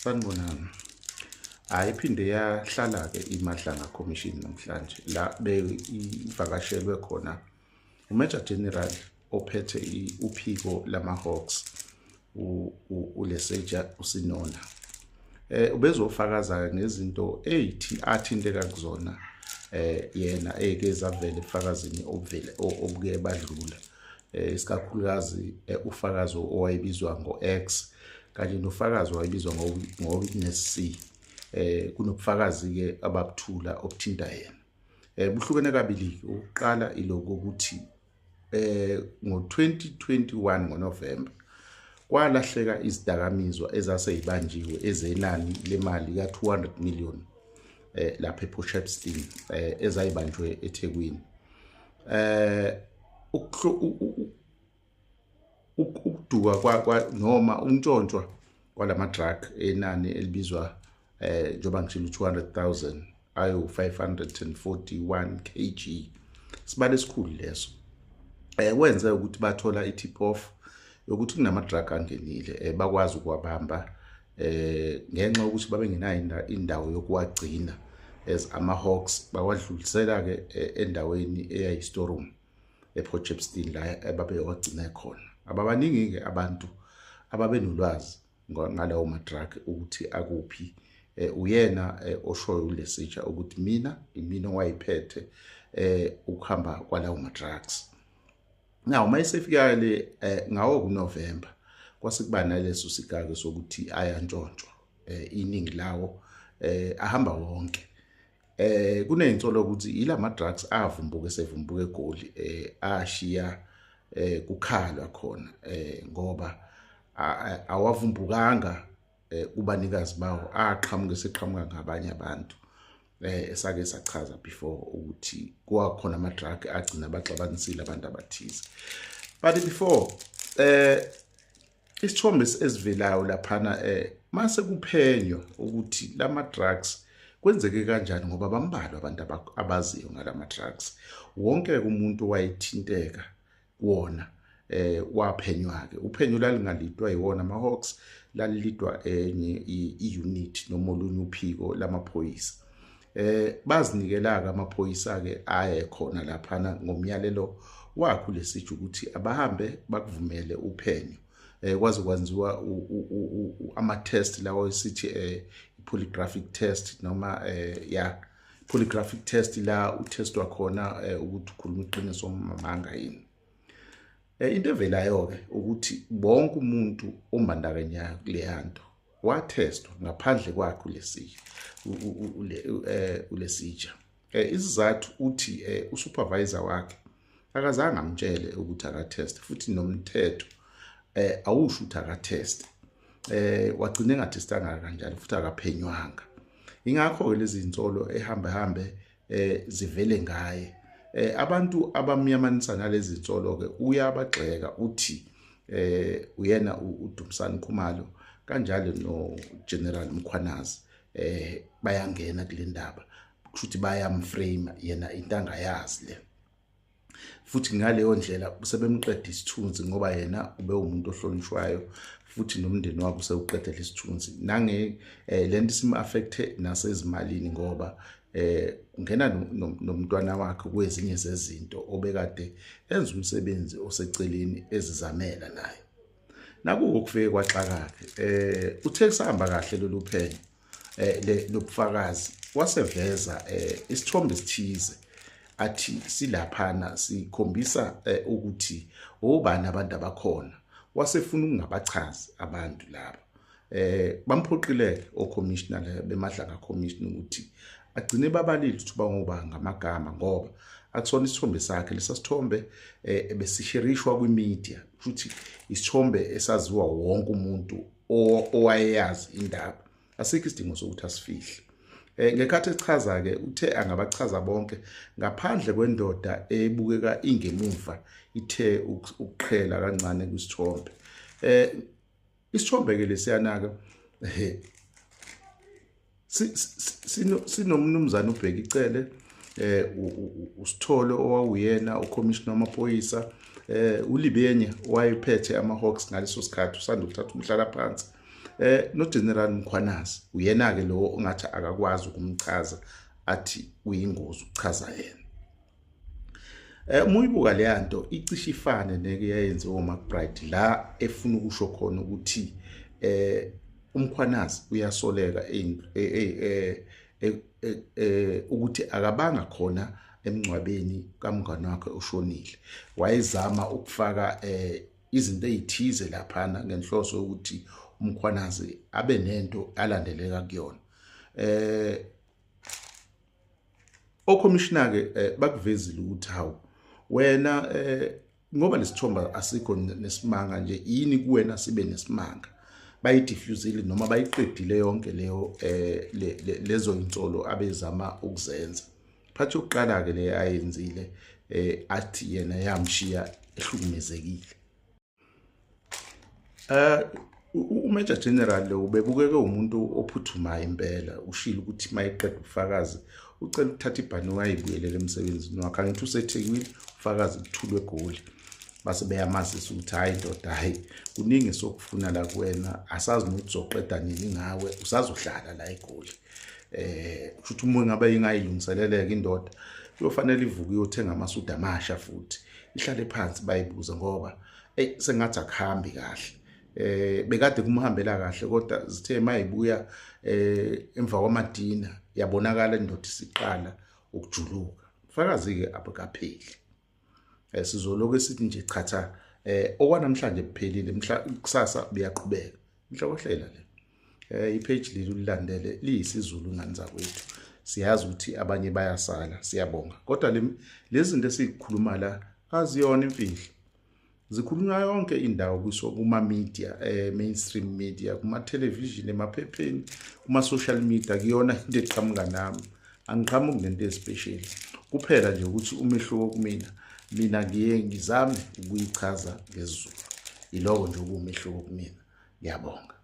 Sanibonani. Iphinde yahlala ke iMadlanga Commission namhlanje la ivakashelwe khona uMajor General ophethe uphiko lama-Hawks uLesetja uSinona. Ubezofakaza ngezinto athinteka kuzona yena eke zavela ebufakazini obuke badlula. Isikakhulukazi ufakazo owayebizwa ngo-X kanye nofakazi owayebizwa ngo-Witness C. Kunobufakazi ke ababuthula obuthinta yena. Buhlukene kabili. Uqala iloko ukuthi ngo-2021 ngoNovember kwalahleka izidakamizwa ezaseyibanjiwe ezenani lemali ka200 million lapha ePortshepstone ezayibanjwe eThekwini. Ukuduka noma untshontshwa kwalama drug enani elibizwa njoba ngishilo 200,000 ayo 541 kg sibale esikhulu leso. Wenze ukuthi bathola i-tip off yokuthi kunama drug angenile bakwazi ukuwabamba ngenxa ukuthi babengenayo indawo yokuwagcina as ama-Hawks bawadlulisela ke endaweni eyayi storeroom ePortshepstone la ababewagcina khona. Ababaningi ke abantu ababenolwazi ngalawo ma-drug ukuthi akuphi. Uyena oshoyo uLesetja ukuthi imina owayiphethe ukuhamba kwalawo ma-drugs. Now mayisefika le ngawo kuNovember kwasekuba naleso sigaba sokuthi ayantshontshwa iningi lawo ahamba wonke. Kuneyintsolo ukuthi ilama drugs avumbuka esevumbuka eGoli ashiya kukhalwa khona ngoba awavumbukanga kubanikazi bawo aqhamuke seqhamuka ngabanye abantu esake sachaza before ukuthi kwakhona ama drug agcina baxabanisile abantu abathize. But before isithombe esivelayo laphana mase kuphenywa ukuthi lama drugs kwenzeke kanjani ngoba bambalwa abantu abaziyo ngalama drugs. Wonke umuntu wayethinteka wona waphenywa ke. Uphenyo lalingalidwa yiwona ama-Hawks, lalilidwa enye i-unit noma olunye uphiko lamaphoyisa. Bazinikela ke amaphoyisa ke aye khona laphana ngomyalelo wakho uLesetja ukuthi abahambe bakuvumele uphenyo. Kwaze kwenziwa ama-test lawo esithi polygraphic test noma polygraphic test la utestwa khona ukuthi ukhuluma iqiniso mamanga yini. Into evelayo ke ukuthi bonke umuntu ombandakanya kuleyanto watestwa ngaphandle kwakhe uLesetja. Isizathu uthi usupervisor wakhe akazange amtshele ukuthi akatest futhi nomthetho awusho ukuthi akatest. Wagcina engatestanga kanjalo futhi akaphenywanga. Ingakho ke lezi insolo ehambe zivele ngaye. Abantu abamyamanisa nalezi insolo ke uyabagxeka uthi uyena uDumsani Khumalo kanjalo no General Mkhwanazi bayangena kule ndaba futhi bayamframe yena into angayazi le. Futhi ngaleyo ndlela sebemqeda isithunzi ngoba yena ube umuntu ohlonishwayo futhi nomndeni wakhe usewuqedela isithunzi. Nange lento sim-affecte nasezimalini ngoba ungena nomntwana wakhe kwezinye zezinto obekade enza umsebenzi oseceleni ezizamela naye. Nakuko kufike kwaxaka ke uthe kusahamba kahle lolu phenyo lobufakazi waseveza isithombe esithize athi silaphana sikhombisa ukuthi obani abantu abakhona. Wasefuna ukungabachazi abantu laba. Bamphoqile oCommissioner beMadlanga Commission ukuthi agcine babalile ukuthi bangoba ngamagama ngoba akusona isithombe sakhe. Lesa sithombe besishirishwa kwimedia futhi isithombe esaziwa wonke umuntu owayeyazi indaba. Asikho isidingo sokuthi asifihle. Ngekhathi echaza ke uthe angabachaza bonke ngaphandle kwendoda ebukeka ingemuva ithe ukuqhela kancane kwisithombe. Isithombe ke lesiyanaka sinomnumzana uBheki Cele uSithole owawuyena uCommissioner wamaphoyisa uLibenye wayephethe ama-Hawks ngaleso sikhathi usanda ukuthatha umhlala phansi no General Mkhwanazi uyena ke lo ongathi akakwazi ukumchaza athi uyingozi ukuchaza yena. Muyibuka le nto icishe ifane neke yayenziwa uMcBride la efuna ukusho khona ukuthi uMkhwanazi uyasoleka ukuthi akabanga khona emncwabeni kamngane wakhe oshonile. Wayezama ukufaka izinto ezithize laphana ngenhloso ukuthi uMkhwanazi abe nento alandeleka kuyona. Okommissioner ke bakuvezile ukuthi hawu wena ngoba lesithomba asikho nesimanga nje yini kuwena sibe nesimanga. Bayidifusile noma bayiqedile yonke leyo lezo insolo abezama ukuzenza. Phathi yokuqala ke le ayenzile athi yena yamshiya ehlukumezekile. uMajor General lo ubebukeke umuntu ophuthumayo impela, ushilo ukuthi mayiqeda ubufakazi ucela ukuthatha ibhanoyi ayibuyelele emsebenzini wakhe. Angithi useThekwini ufakazi kuthulwe eGoli base beyamazisa ukuthi hayi ndoda, hayi kuningi sokufuna la kuwena, asazi nokuthi uzoqeda nini ngawe, usazohlala la eGoli. Futhi umuntu ngabe ingayilungiseleleka indoda kuyofanele ivuke iyothenga amasudu amasha futhi ihlale phansi bayibuza ngoba sengathi akuhambi kahle. Bekade kumhambela kahle kodwa zithe mayibuya emva kwamadina yabonakala indoda isiqala ukujuluka. Ufakazi ke abakapheli. Sizoloku esithi nje chatha okwanamhlanje kuphelile, kusasa biyaqhubeka. Inhlokohlela le ipage leli ulilandele liyisizulu ngani zakwethu. Siyazi ukuthi abanye bayasala, siyabonga. Kodwa lezi zinto esikhuluma la aziyona imfihlo. Zikhulunywa yonke indawo kuma media, mainstream media, kuma television, emaphepheni, kuma social media, kuyona into eqhamuka nami. Angiqhamuki nento especial. Kuphela nje ukuthi umehluko kumina, mina ngiye ngizame ukuyichaza ngesiZulu. Iloko nje umehluko kumina. Ngiyabonga.